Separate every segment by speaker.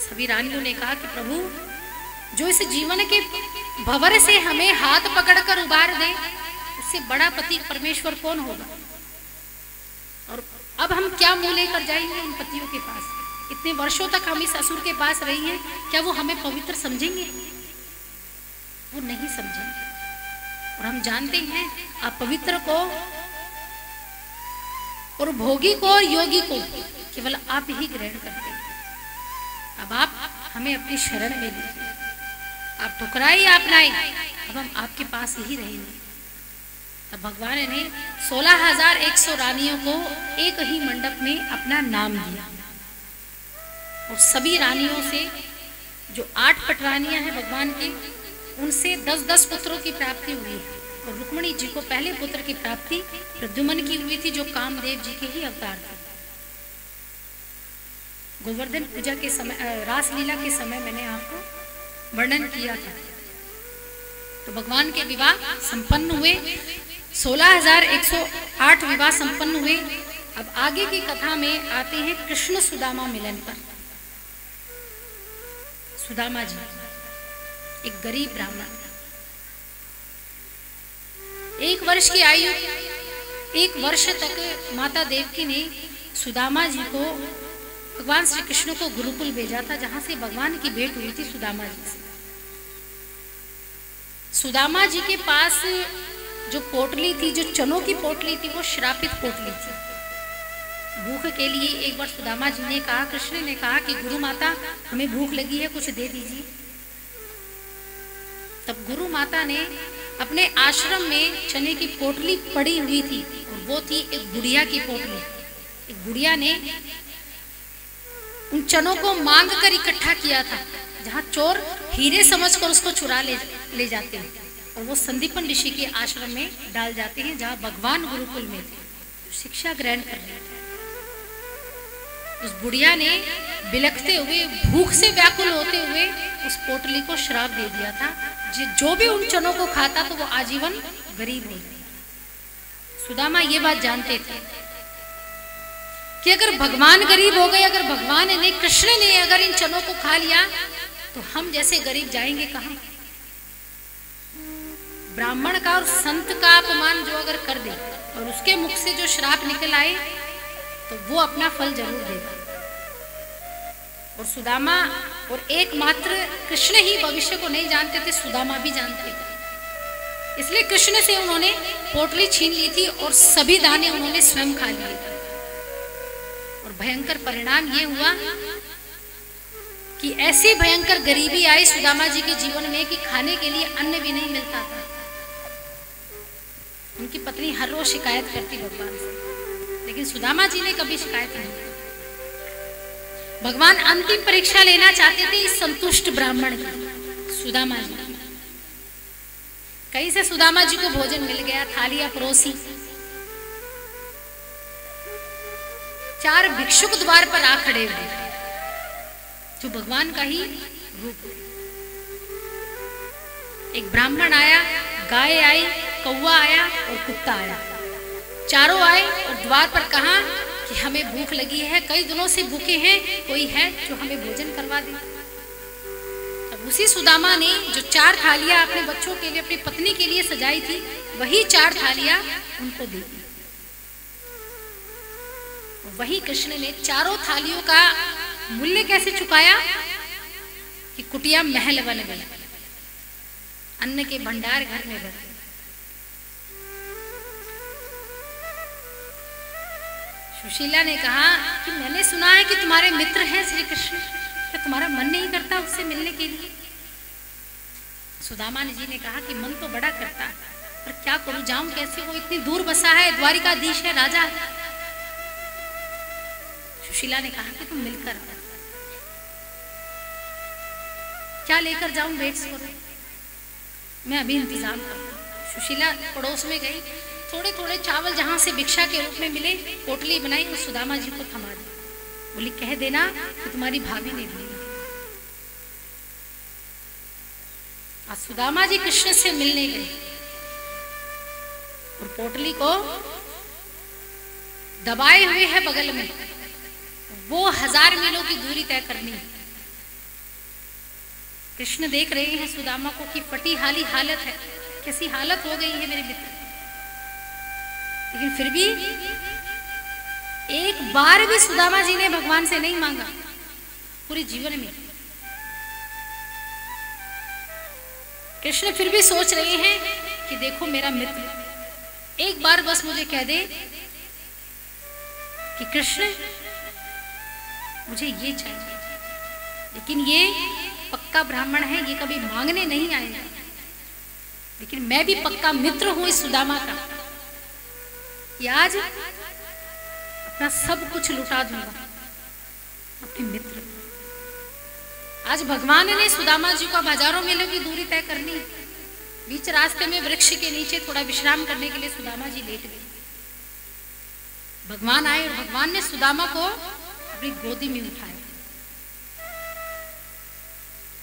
Speaker 1: सभी रानियों ने कहा कि प्रभु, जो इस जीवन के भंवर से हमें हाथ पकड़कर उबार दे, उससे बड़ा पति परमेश्वर कौन होगा। और अब हम क्या मुंह लेकर जाएंगे उन पतियों के पास। इतने वर्षों तक हम इस असुर के पास रही हैं, क्या वो हमें पवित्र समझेंगे? वो नहीं समझेंगे। और हम जानते हैं अपवित्र को और भोगी को और योगी को केवल आप ही ग्रहण करते हैं। अब आप हमें अपनी शरण में लीजिए। आप ठुकराई आप लाई, अब हम आपके पास ही रहेंगे। तब भगवान ने 16,100 रानियों को एक ही मंडप में अपना नाम दिया। और सभी रानियों से, जो 8 पटरानियां हैं भगवान की, उनसे 10-10 पुत्रों की प्राप्ति हुई है। और रुक्मिणी जी को पहले पुत्र की प्राप्ति प्रद्युम्न की हुई थी, जो कामदेव जी के ही अवतार थे। गोवर्धन पूजा के समय, रासलीला के समय मैंने आपको वर्णन किया था। तो भगवान के विवाह संपन्न हुए, 16,108 विवाह संपन्न हुए। अब आगे की कथा में आते हैं कृष्ण सुदामा मिलन पर। सुदामा जी एक गरीब ब्राह्मण, 1 वर्ष की आयु, 1 वर्ष तक माता देवकी ने सुदामा जी को, भगवान श्री कृष्ण को गुरुकुल भेजा था, जहां से भगवान की भेंट हुई थी सुदामा जी से। सुदामा जी के पास जो पोटली थी, जो चनों की पोटली थी, वो श्रापित पोटली थी। भूख के लिए एक बार सुदामा जी ने कहा, कृष्ण ने कहा कि गुरु माता, हमें भूख लगी है, कुछ दे दीजिए। तब गुरु माता ने अपने आश्रम में चने की पोटली पड़ी हुई थी, और वो थी एक गुड़िया की पोटली। एक गुड़िया ने उन चनों को मांग कर इकट्ठा किया था, जहां चोर हीरे समझकर उसको चुरा ले जाते हैं, और वो संदीपन ऋषि के आश्रम में डाल जाते हैं, जहां भगवान गुरुकुल में थे, शिक्षा ग्रहण कर रहे थे। उस बुढ़िया ने बिलखते हुए, भूख से व्याकुल होते हुए उस पोटली को श्राप दे दिया था, जो भी उन चनों को खाता तो वो आजीवन गरीब हो जाए। सुदामा ये बात जानते थे कि अगर भगवान गरीब हो गए, अगर भगवान ने, कृष्ण ने अगर इन चनों को खा लिया, तो हम जैसे गरीब जाएंगे कहां। ब्राह्मण का और संत का अपमान जो अगर कर दे और उसके मुख से जो श्राप निकल आए, तो वो अपना फल जरूर देगा। और सुदामा और एकमात्र कृष्ण ही भविष्य को नहीं जानते थे, सुदामा भी जानते थे। इसलिए कृष्ण से उन्होंने पोटली छीन ली थी और सभी दाने उन्होंने स्वयं खा लिए थे। और भयंकर परिणाम ये हुआ कि ऐसी भयंकर गरीबी आई सुदामा जी के जीवन में कि खाने के लिए अन्न भी नहीं मिलता था। उनकी पत्नी हर रोज शिकायत करती भगवान से, लेकिन सुदामा जी ने कभी शिकायत नहीं की। भगवान अंतिम परीक्षा लेना चाहते थे इस संतुष्ट ब्राह्मण की, सुदामा जी। कहीं से सुदामा जी को भोजन मिल गया, थालियां परोसी। 4 भिक्षुक द्वार पर आ खड़े हुए, जो भगवान का ही रूप। एक ब्राह्मण आया, गाय आई, कौवा आया और कुत्ता आया। चारों आए और द्वार पर कहा कि हमें भूख लगी है, कई दिनों से भूखे हैं, कोई है जो हमें भोजन करवा दे। तब उसी सुदामा ने जो 4 थालियां अपने बच्चों के लिए, अपनी पत्नी के लिए सजाई थी, वही 4 थालियां उनको दी। वही कृष्ण ने चारों थालियों का मूल्य कैसे चुकाया कि कुटिया महल बन गई, अन्न के भंडार घर में भर गए। सुशीला ने कहा कि मैंने सुना है कि तुम्हारे मित्र हैं श्री कृष्ण, क्या तुम्हारा मन नहीं करता उससे मिलने के लिए? सुदामा जी ने कहा कि मन तो बड़ा करता है, पर क्या करूं, जाऊं कैसे, वो इतनी दूर बसा है, द्वारिकाधीश है, राजा है। सुशीला ने कहा कि तुम मिलकर आओ। क्या लेकर जाऊं, वेट्स करो, मैं अभी इंतजाम करूं। सुशीला पड़ोस में गई, थोड़े थोड़े चावल जहां से भिक्षा के रूप में मिले, पोटली बनाई और सुदामा जी को थमा दी। बोली कह देना कि तुम्हारी भाभी ने दी। आज सुदामा जी कृष्ण से मिलने गए और पोटली को दबाए हुए है बगल में। वो 1000 मीलों की दूरी तय करनी है, कृष्ण देख रहे हैं सुदामा को कि फटी हाली हालत है, कैसी हालत हो गई है मेरे मित्र, लेकिन फिर भी एक बार भी सुदामा जी ने भगवान से नहीं मांगा पूरे जीवन में। कृष्ण फिर भी सोच रहे हैं कि देखो मेरा मित्र एक बार बस मुझे कह दे कि कृष्ण मुझे ये चाहिए, लेकिन ये पक्का ब्राह्मण है, ये कभी मांगने नहीं आएगा, लेकिन मैं भी पक्का मित्र हूं इस सुदामा का, कि आज अपना सब कुछ लुटा दूंगा अपने मित्र। आज भगवान ने सुदामा जी को हजारों मीलों की दूरी तय करनी, बीच रास्ते में वृक्ष के नीचे थोड़ा विश्राम करने के लिए सुदामा जी लेट गए। भगवान आए और भगवान ने सुदामा को अपनी गोदी में उठाया,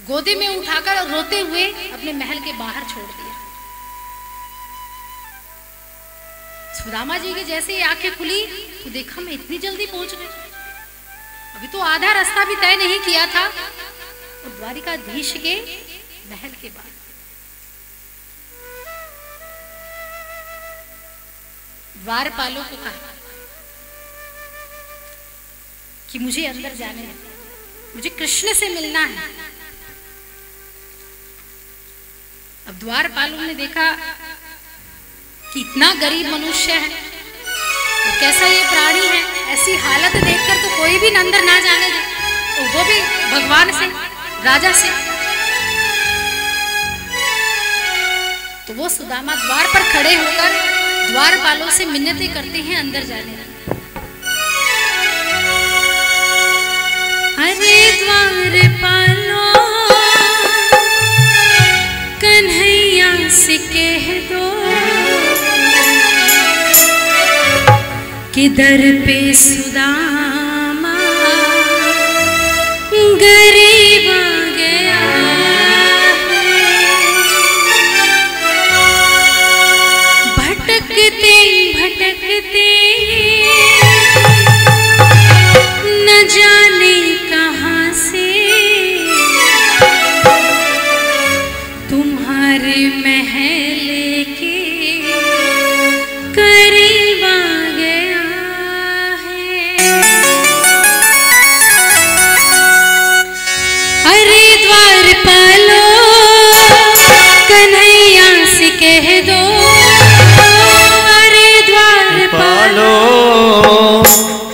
Speaker 1: गोदी में उठाकर रोते हुए अपने महल के बाहर छोड़ दिया। सुदामा जी की जैसे ही आंखें खुली तो देखा मैं इतनी जल्दी पहुंच गई, अभी तो आधा रास्ता भी तय नहीं किया था, और द्वारिकाधीश के महल के बाहर। द्वारपालों को कहा कि मुझे अंदर जाने दो, मुझे कृष्ण से मिलना है। अब द्वारपालों ने देखा कि इतना गरीब मनुष्य है और कैसा ये प्राणी है, ऐसी हालत देखकर तो कोई भी अंदर ना जाने दे, और वो भी भगवान से, राजा से। तो वो सुदामा द्वार पर खड़े होकर द्वारपालों से मिन्नतें करते हैं अंदर जाने की।
Speaker 2: अरे द्वारपालों कन्हैया से कह दो कि दर पे सुदामा गरीब आ गया है। भटकते भटकते न जाने कहाँ से तुम्हारे महल के करीब आ गया है। अरे द्वारपालो कन्हैया से कह दो, अरे द्वारपालो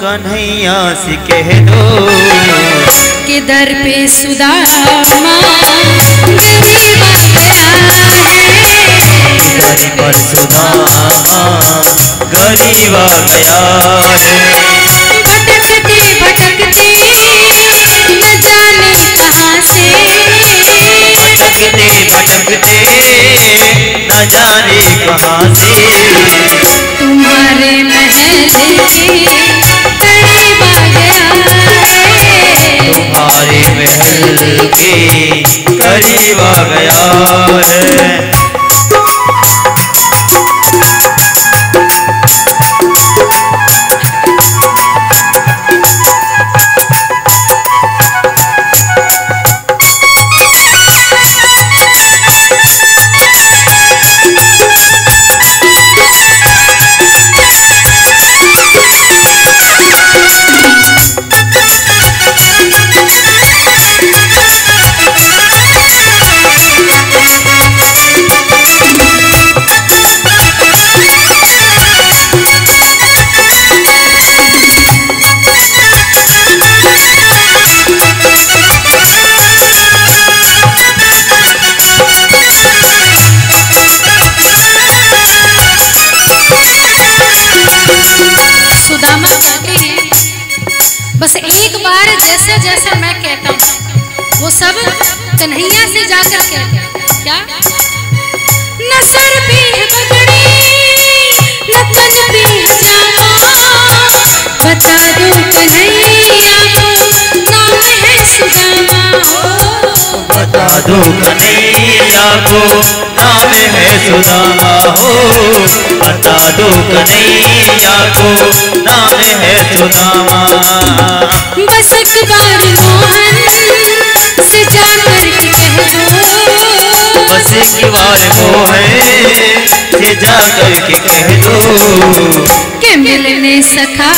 Speaker 3: कन्हैया से कह दो
Speaker 2: कि दर पे सुदामा गरीब आ गया है।
Speaker 3: दर पर सुदामा गरीब आ गया है।
Speaker 2: भटकते भटकते न जाने कहाँ से,
Speaker 3: भटकते भटकते न जाने कहाँ से
Speaker 2: तुम्हारे महल के करीब आ गया है।
Speaker 3: तुम्हारे महल के करीब आ गया है।
Speaker 1: सुदामा कहते हैं बस एक बार जैसे जैसे मैं कहता हूँ वो सब कन्हैया से जाकर कहते हैं। क्या?
Speaker 2: न सर पे है पगड़ी न तन पे है जामा, बता दो कन्हैया को नाम है सुदामा हो।
Speaker 3: बता दो कन्हैया को नाम है सुदामा हो। बता दो कन्हैया को नाम है सुदामा।
Speaker 2: बस एक बार मोहन से जाकर के कह
Speaker 3: एक बार मोहे से जा करके कह दो
Speaker 2: कि मिलने सखा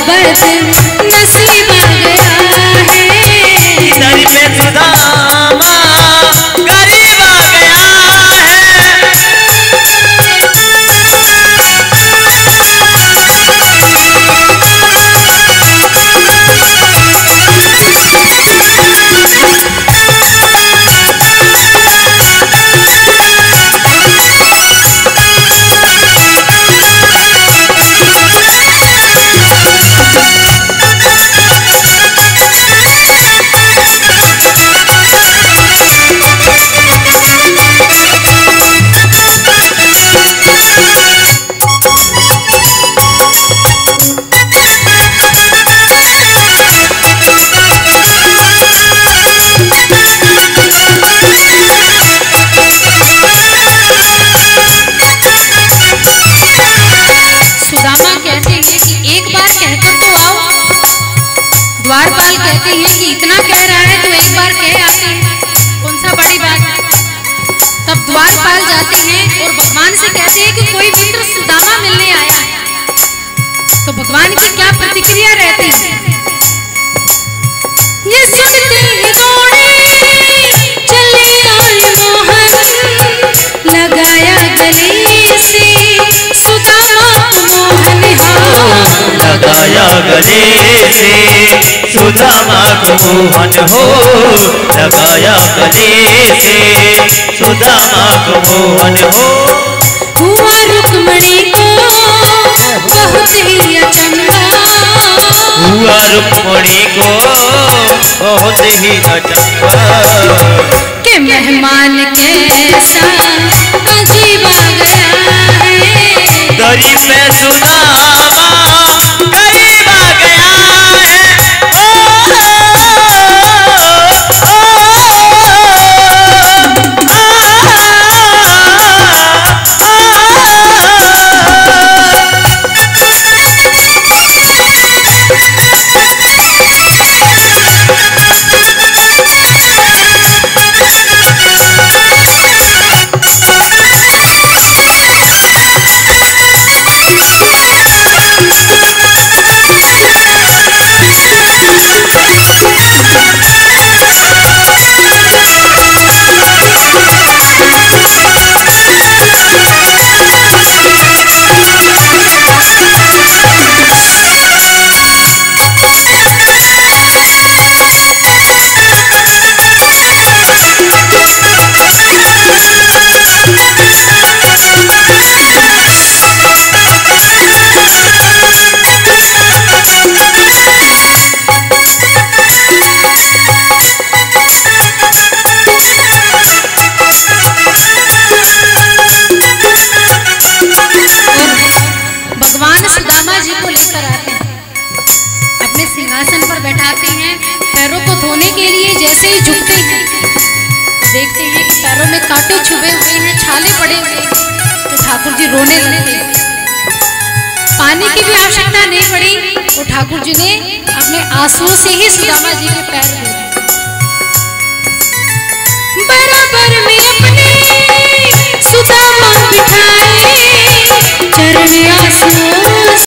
Speaker 2: बद नसीब आ गया है।
Speaker 3: दर पे सुदामा गरीब आ गया
Speaker 1: द्वारपाल कहते हैं कि इतना कह रहा है तो एक बार कह आते हैं, कौन सा बड़ी बात है। तब द्वारपाल जाते हैं और भगवान से कहते हैं कि कोई मित्र सुदामा मिलने आया है। तो भगवान की क्या प्रतिक्रिया रहती है?
Speaker 2: ये सुनते ही दौड़े चले आए मोहन, लगाया गले से सुदामा को मोहन।
Speaker 3: लगाया गले से सुदामा को मोहन हो, लगाया गले से सुदामा को मोहन हो।
Speaker 2: हुआ रुक्मणी को बहुत ही अचंभा,
Speaker 3: हुआ रुक्मणी को बहुत ही अचंभा
Speaker 2: कि मेहमान कैसा अजीब आ गया है।
Speaker 3: दरी में सुदामा गरीब आ गया है।
Speaker 1: सुदामा जी को लेकर आते हैं, अपने सिंहासन पर बैठाते हैं। पैरों को धोने के लिए जैसे ही झुकते हैं तो देखते हैं कि पैरों में कांटे छुपे हुए हैं, छाले पड़े हुए हैं। तो ठाकुर जी रोने लगते हैं। पानी की भी आवश्यकता नहीं पड़ी तो ठाकुर जी ने अपने आंसुओं से ही सुदामा जी के पैर धोए।
Speaker 2: बराबर में अपने सुदामा बिठाए, चरण आंसुओं